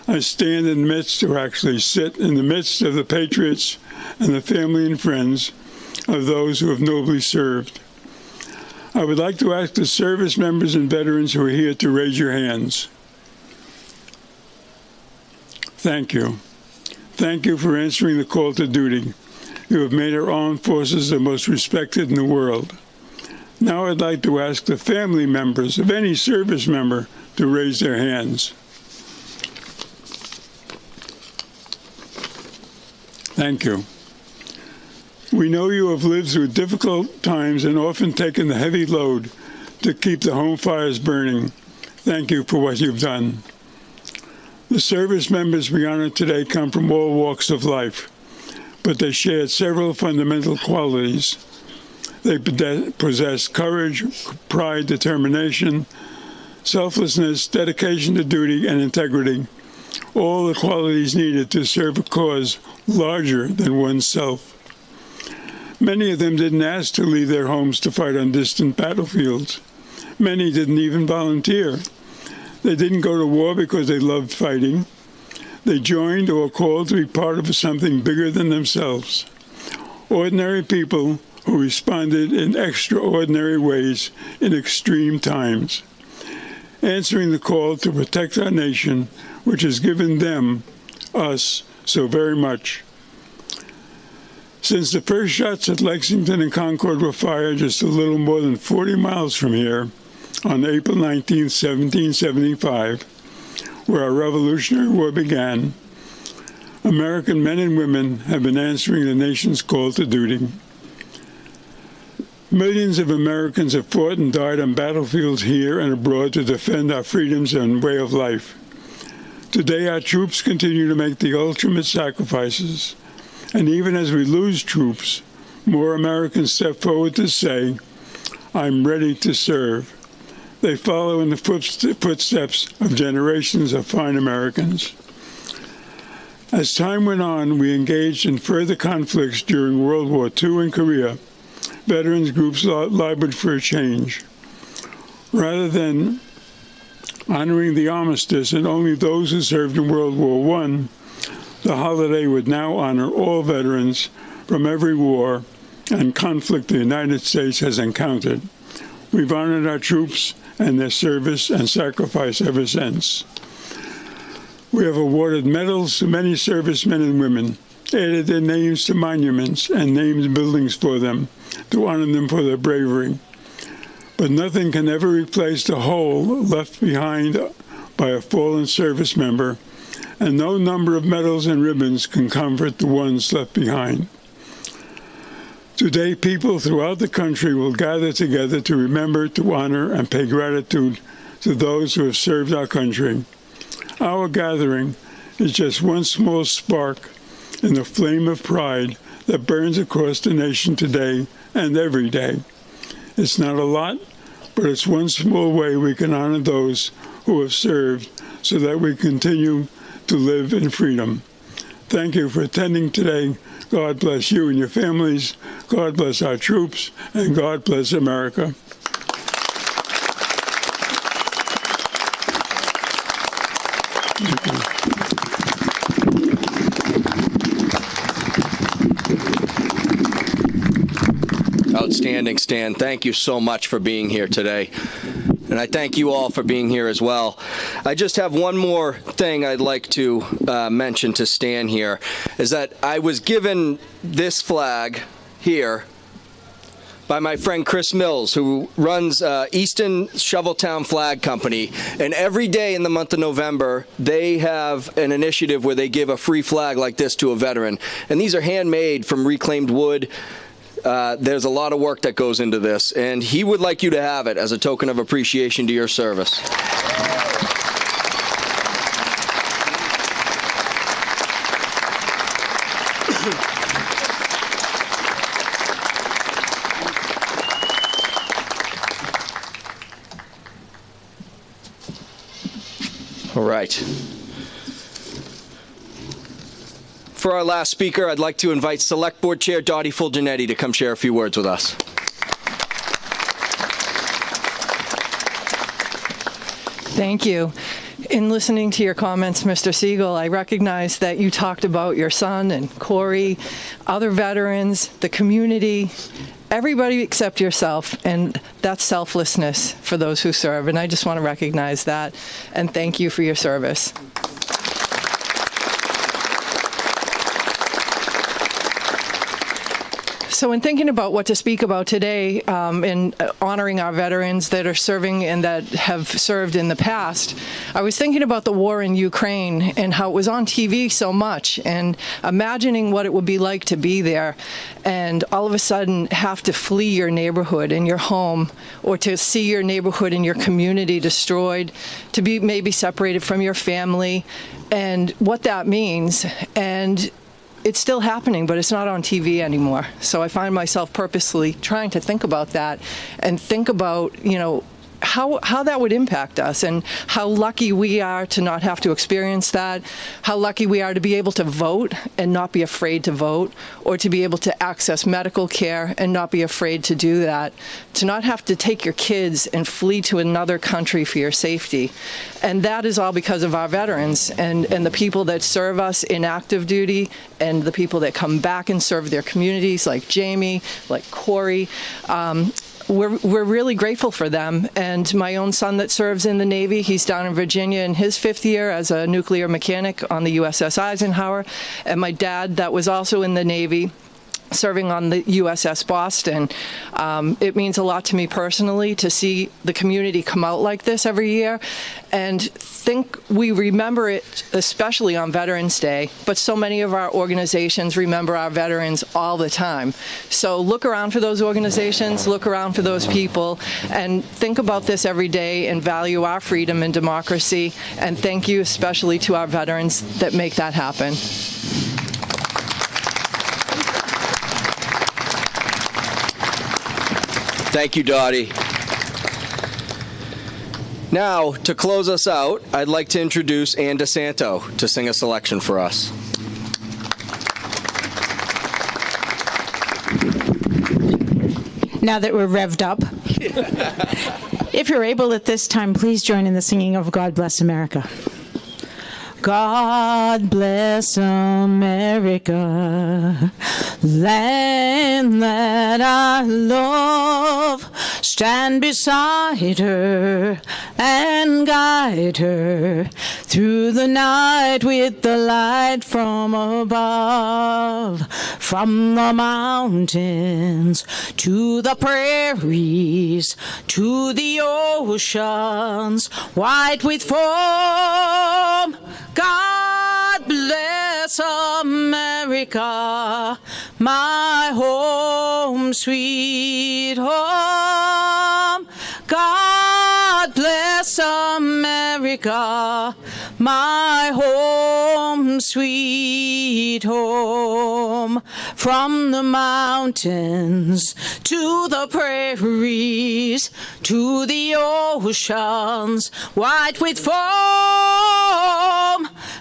I stand in the midst, or actually sit in the midst of the patriots and the family and friends of those who have nobly served. I would like to ask the service members and veterans who are here to raise your hands. Thank you. Thank you for answering the call to duty. You have made our armed forces the most respected in the world. Now I'd like to ask the family members of any service member to raise their hands. Thank you. We know you have lived through difficult times and often taken the heavy load to keep the home fires burning. Thank you for what you've done. The service members we honor today come from all walks of life, but they shared several fundamental qualities. They possess courage, pride, determination, selflessness, dedication to duty, and integrity, all the qualities needed to serve a cause larger than oneself. Many of them didn't ask to leave their homes to fight on distant battlefields. Many didn't even volunteer. They didn't go to war because they loved fighting. They joined or were called to be part of something bigger than themselves. Ordinary people who responded in extraordinary ways in extreme times, answering the call to protect our nation, which has given them, us, so very much. Since the first shots at Lexington and Concord were fired just a little more than 40 miles from here, on April 19, 1775, where our Revolutionary War began, American men and women have been answering the nation's call to duty. Millions of Americans have fought and died on battlefields here and abroad to defend our freedoms and way of life. Today, our troops continue to make the ultimate sacrifices. And even as we lose troops, more Americans step forward to say, I'm ready to serve. They follow in the footsteps of generations of fine Americans. As time went on, we engaged in further conflicts during World War II in Korea. Veterans groups labored for a change. Rather than honoring the armistice and only those who served in World War I, the holiday would now honor all veterans from every war and conflict the United States has encountered. We've honored our troops and their service and sacrifice ever since. We have awarded medals to many servicemen and women, added their names to monuments and named buildings for them to honor them for their bravery. But nothing can ever replace the hole left behind by a fallen service member, and no number of medals and ribbons can comfort the ones left behind. Today, people throughout the country will gather together to remember, to honor, and pay gratitude to those who have served our country. Our gathering is just one small spark in the flame of pride that burns across the nation today and every day. It's not a lot, but it's one small way we can honor those who have served so that we continue to live in freedom. Thank you for attending today. God bless you and your families. God bless our troops, and God bless America. Outstanding, Stan. Thank you so much for being here today. And I thank you all for being here as well. I just have one more thing I'd like to mention to Stan here, is that I was given this flag here by my friend Chris Mills, who runs Easton Shoveltown Flag Company. And every day in the month of November, they have an initiative where they give a free flag like this to a veteran. And these are handmade from reclaimed wood. There's a lot of work that goes into this, and he would like you to have it as a token of appreciation to your service. All right. For our last speaker, I'd like to invite Select Board Chair Dottie Fulgenetti to come share a few words with us. Thank you. In listening to your comments, Mr. Siegel, I recognize that you talked about your son and Corey, other veterans, the community, everybody except yourself, and that's selflessness for those who serve. And I just want to recognize that and thank you for your service. So in thinking about what to speak about today, in honoring our veterans that are serving and that have served in the past, I was thinking about the war in Ukraine and how it was on TV so much, and imagining what it would be like to be there and all of a sudden have to flee your neighborhood and your home, or to see your neighborhood and your community destroyed, to be maybe separated from your family, and what that means. And it's still happening, but it's not on TV anymore. So I find myself purposely trying to think about that and think about, you know, how that would impact us, and how lucky we are to not have to experience that, how lucky we are to be able to vote and not be afraid to vote, or to be able to access medical care and not be afraid to do that, to not have to take your kids and flee to another country for your safety. And that is all because of our veterans and the people that serve us in active duty, and the people that come back and serve their communities, like Jamie, like Corey. We're really grateful for them. And my own son that serves in the Navy, he's down in Virginia in his 5th year as a nuclear mechanic on the USS Eisenhower. And my dad that was also in the Navy, serving on the USS Boston. It means a lot to me personally to see the community come out like this every year, and think we remember it especially on Veterans Day, but so many of our organizations remember our veterans all the time. So look around for those organizations, look around for those people, and think about this every day and value our freedom and democracy. And thank you especially to our veterans that make that happen. Thank you, Dottie. Now, to close us out, I'd like to introduce Ann DeSanto to sing a selection for us. Now that we're revved up, if you're able at this time, please join in the singing of God Bless America. God bless America, land that I love. Stand beside her and guide her through the night with the light from above. From the mountains to the prairies to the oceans white with foam. God bless America, my home, sweet home. God bless America, my home, sweet home. From the mountains to the prairies to the oceans white with foam.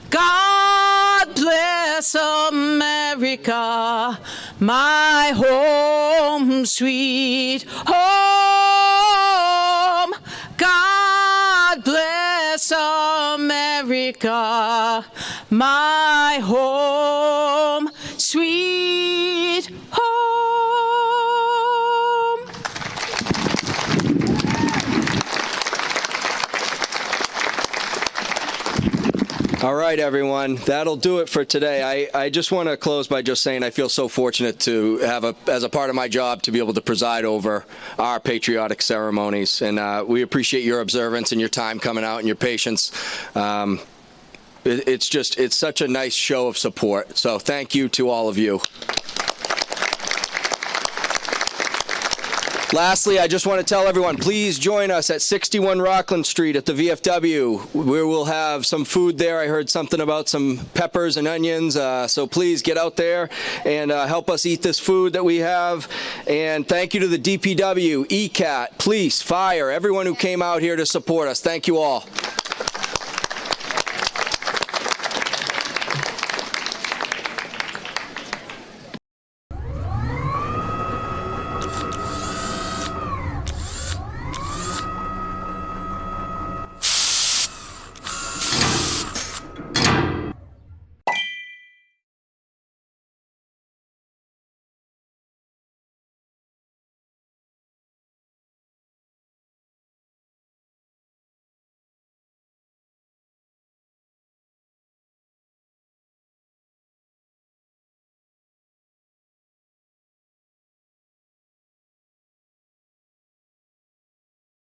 God bless America, my home, sweet home. God bless America, my home, sweet home. All right, everyone. That'll do it for today. I just want to close by just saying I feel so fortunate to have, as a part of my job, to be able to preside over our patriotic ceremonies. And we appreciate your observance and your time coming out and your patience. It's such a nice show of support. So thank you to all of you. Lastly, I just want to tell everyone, please join us at 61 Rockland Street at the VFW, where we'll have some food there. I heard something about some peppers and onions, so please get out there and help us eat this food that we have. And thank you to the DPW, ECAT, police, fire, everyone who came out here to support us. Thank you all.